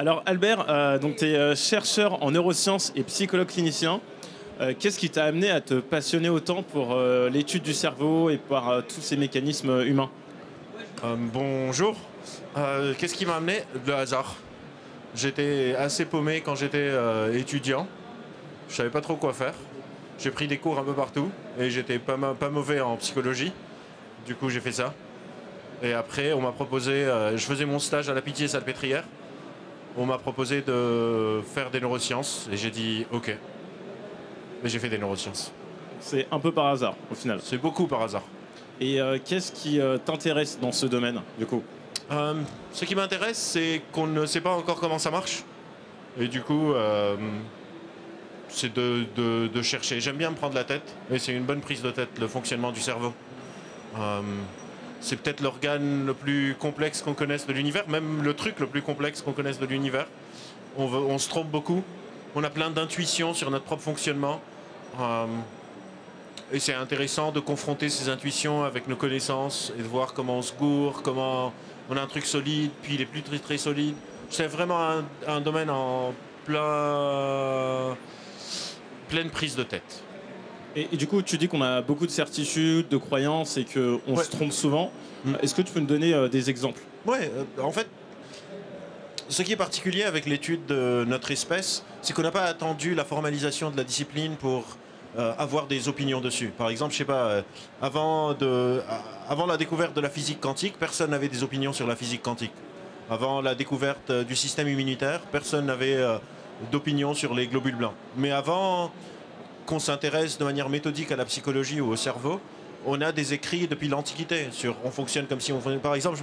Alors Albert, donc tu es chercheur en neurosciences et psychologue clinicien. Qu'est-ce qui t'a amené à te passionner autant pour l'étude du cerveau et par tous ces mécanismes humains? Bonjour. Qu'est-ce qui m'a amené? Le hasard. J'étais assez paumé quand j'étais étudiant. Je savais pas trop quoi faire. J'ai pris des cours un peu partout et j'étais pas mauvais en psychologie. Du coup, j'ai fait ça. Et après, on m'a proposé, je faisais mon stage à la Pitié-Salpêtrière. On m'a proposé de faire des neurosciences et j'ai dit OK. Et j'ai fait des neurosciences. C'est un peu par hasard au final. C'est beaucoup par hasard. Et qu'est-ce qui t'intéresse dans ce domaine du coup? Ce qui m'intéresse, c'est qu'on ne sait pas encore comment ça marche. Et du coup, c'est de chercher. J'aime bien me prendre la tête, et c'est une bonne prise de tête, le fonctionnement du cerveau. C'est peut-être l'organe le plus complexe qu'on connaisse de l'univers, même le truc le plus complexe qu'on connaisse de l'univers. On se trompe beaucoup. On a plein d'intuitions sur notre propre fonctionnement. Et c'est intéressant de confronter ces intuitions avec nos connaissances et de voir comment on se gourre, comment on a un truc solide, puis il est plus très très solide. C'est vraiment un domaine en pleine prise de tête. Et du coup, tu dis qu'on a beaucoup de certitudes, de croyances et qu'on se trompe souvent. Est-ce que tu peux nous donner des exemples? Ouais, en fait, ce qui est particulier avec l'étude de notre espèce, c'est qu'on n'a pas attendu la formalisation de la discipline pour avoir des opinions dessus. Par exemple, je sais pas, avant la découverte de la physique quantique, personne n'avait des opinions sur la physique quantique. Avant la découverte du système immunitaire, personne n'avait d'opinion sur les globules blancs. Mais avant qu'on s'intéresse de manière méthodique à la psychologie ou au cerveau, on a des écrits depuis l'Antiquité sur on fonctionne comme si on fonctionnait. Par exemple,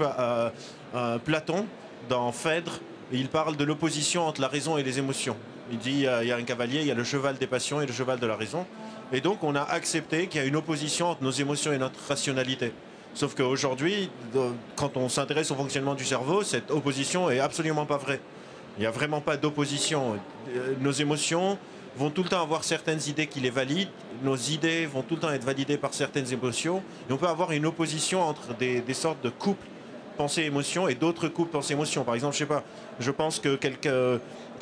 Platon, dans Phèdre, il parle de l'opposition entre la raison et les émotions. Il dit il y a un cavalier, il y a le cheval des passions et le cheval de la raison. Et donc on a accepté qu'il y a une opposition entre nos émotions et notre rationalité. Sauf qu'aujourd'hui, quand on s'intéresse au fonctionnement du cerveau, cette opposition est absolument pas vraie. Il n'y a vraiment pas d'opposition. Nos émotions vont tout le temps avoir certaines idées qui les valident. Nos idées vont tout le temps être validées par certaines émotions. Et on peut avoir une opposition entre des sortes de couples pensée-émotion et d'autres couples pensée-émotion. Par exemple, je sais pas, je pense que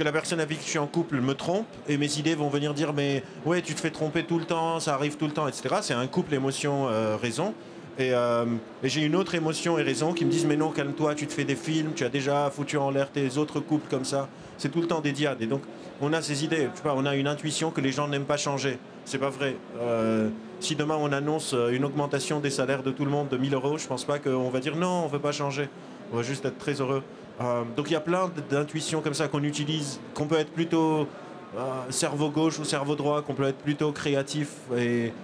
la personne avec qui je suis en couple me trompe et mes idées vont venir dire mais ouais, tu te fais tromper tout le temps, ça arrive tout le temps, etc. C'est un couple émotion-raison. Et j'ai une autre émotion et raison qui me disent mais non, calme-toi, tu te fais des films, tu as déjà foutu en l'air tes autres couples comme ça. C'est tout le temps des diades. Et donc on a ces idées, je sais pas, on a une intuition que les gens n'aiment pas changer. C'est pas vrai. Si demain on annonce une augmentation des salaires de tout le monde de 1000 €, je pense pas qu'on va dire non, on veut pas changer. On va juste être très heureux. Donc il y a plein d'intuitions comme ça qu'on utilise, qu'on peut être plutôt cerveau gauche ou cerveau droit, qu'on peut être plutôt créatif et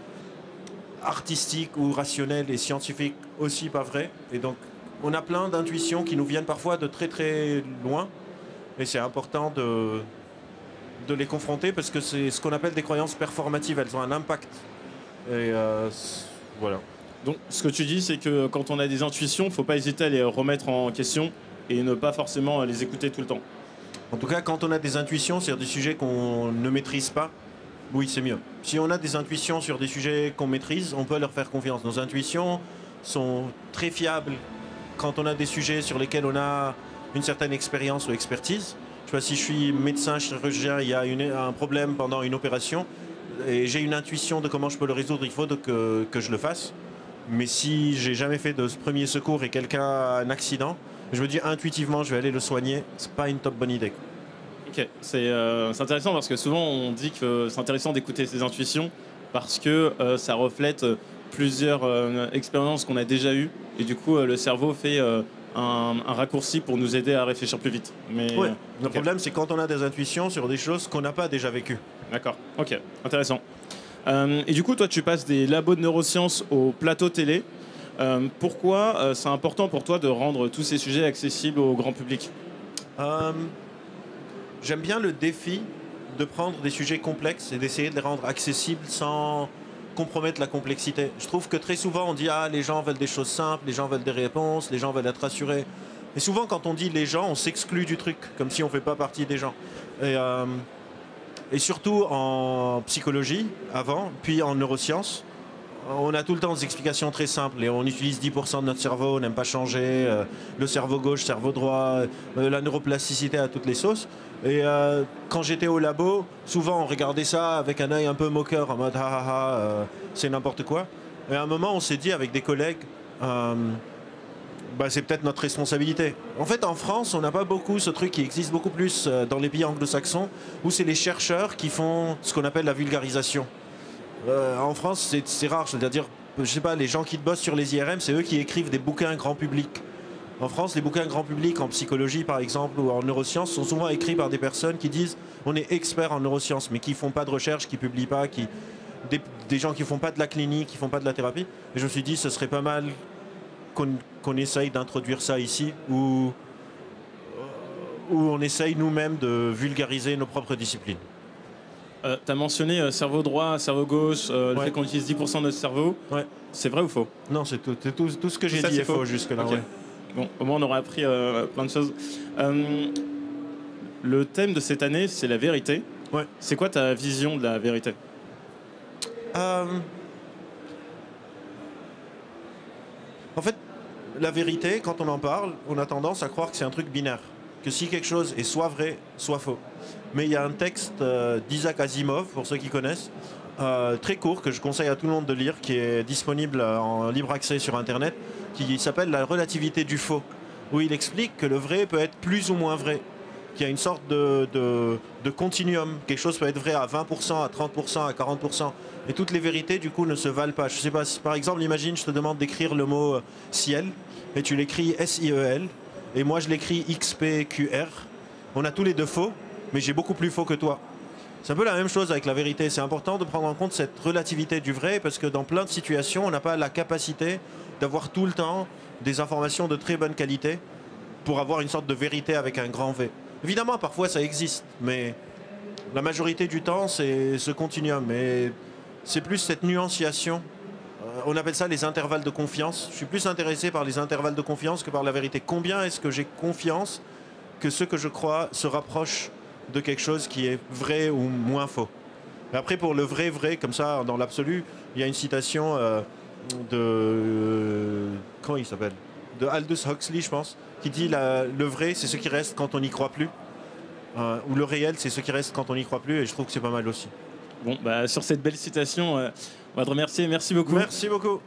artistique ou rationnel et scientifique aussi pas vrai. Et donc on a plein d'intuitions qui nous viennent parfois de très très loin et c'est important de les confronter parce que c'est ce qu'on appelle des croyances performatives, elles ont un impact. Et voilà. Donc ce que tu dis, c'est que quand on a des intuitions, il ne faut pas hésiter à les remettre en question et ne pas forcément les écouter tout le temps. En tout cas, quand on a des intuitions sur des sujets qu'on ne maîtrise pas, oui, c'est mieux. Si on a des intuitions sur des sujets qu'on maîtrise, on peut leur faire confiance. Nos intuitions sont très fiables quand on a des sujets sur lesquels on a une certaine expérience ou expertise. Je sais pas, si je suis médecin, chirurgien, il y a un problème pendant une opération et j'ai une intuition de comment je peux le résoudre, il faut que je le fasse. Mais si j'ai jamais fait de premier secours et quelqu'un a un accident, je me dis intuitivement je vais aller le soigner, c'est pas une top bonne idée. Ok, c'est intéressant parce que souvent on dit que c'est intéressant d'écouter ses intuitions parce que ça reflète plusieurs expériences qu'on a déjà eues et du coup le cerveau fait un raccourci pour nous aider à réfléchir plus vite. Mais, ouais, le problème c'est quand on a des intuitions sur des choses qu'on n'a pas déjà vécues. D'accord, ok, intéressant. Et du coup, toi, tu passes des labos de neurosciences au plateau télé. Pourquoi c'est important pour toi de rendre tous ces sujets accessibles au grand public? J'aime bien le défi de prendre des sujets complexes et d'essayer de les rendre accessibles sans compromettre la complexité. Je trouve que très souvent on dit ah, les gens veulent des choses simples, les gens veulent des réponses, les gens veulent être rassurés. Et souvent quand on dit les gens, on s'exclut du truc, comme si on ne fait pas partie des gens. Et surtout en psychologie, avant, puis en neurosciences, on a tout le temps des explications très simples et on utilise 10% de notre cerveau, on n'aime pas changer, le cerveau gauche, cerveau droit, la neuroplasticité à toutes les sauces. Et quand j'étais au labo, souvent on regardait ça avec un œil un peu moqueur, en mode ah ah ah, c'est n'importe quoi. Et à un moment on s'est dit avec des collègues, c'est peut-être notre responsabilité. En fait en France on n'a pas beaucoup ce truc qui existe beaucoup plus dans les pays anglo-saxons, où c'est les chercheurs qui font ce qu'on appelle la vulgarisation. En France, c'est rare, c'est-à-dire, je sais pas, les gens qui bossent sur les IRM, c'est eux qui écrivent des bouquins grand public. En France, les bouquins grand public en psychologie, par exemple, ou en neurosciences, sont souvent écrits par des personnes qui disent on est expert en neurosciences, mais qui font pas de recherche, qui publient pas, des gens qui font pas de la clinique, qui font pas de la thérapie. Et je me suis dit, ce serait pas mal qu'on essaye d'introduire ça ici, où on essaye nous-mêmes de vulgariser nos propres disciplines. Tu as mentionné cerveau droit, cerveau gauche, le fait qu'on utilise 10% de notre cerveau. Ouais. C'est vrai ou faux? Non, c'est tout ce que j'ai dit est faux jusque-là. Okay. Ouais. Bon, au moins on aura appris plein de choses. Le thème de cette année, c'est la vérité. Ouais. C'est quoi ta vision de la vérité? En fait, la vérité, quand on en parle, on a tendance à croire que c'est un truc binaire. Que si quelque chose est soit vrai, soit faux. Mais il y a un texte d'Isaac Asimov, pour ceux qui connaissent, très court, que je conseille à tout le monde de lire, qui est disponible en libre accès sur Internet, qui s'appelle La relativité du faux, où il explique que le vrai peut être plus ou moins vrai, qu'il y a une sorte de continuum. Quelque chose peut être vrai à 20%, à 30%, à 40%. Et toutes les vérités, du coup, ne se valent pas. Je sais pas, si, par exemple, imagine, je te demande d'écrire le mot ciel, et tu l'écris S-I-E-L, et moi je l'écris X-P-Q-R. On a tous les deux faux, mais j'ai beaucoup plus faux que toi. C'est un peu la même chose avec la vérité. C'est important de prendre en compte cette relativité du vrai, parce que dans plein de situations, on n'a pas la capacité d'avoir tout le temps des informations de très bonne qualité pour avoir une sorte de vérité avec un grand V. Évidemment, parfois ça existe, mais la majorité du temps, c'est ce continuum. Et c'est plus cette nuanciation. On appelle ça les intervalles de confiance. Je suis plus intéressé par les intervalles de confiance que par la vérité. Combien est-ce que j'ai confiance que ce que je crois se rapproche de quelque chose qui est vrai ou moins faux? Et après, pour le vrai, comme ça, dans l'absolu, il y a une citation de... comment il s'appelle? De Aldous Huxley, je pense, qui dit le vrai, c'est ce qui reste quand on n'y croit plus. Ou le réel, c'est ce qui reste quand on n'y croit plus. Et je trouve que c'est pas mal aussi. Bon, sur cette belle citation, on va te remercier. Merci beaucoup. Merci beaucoup.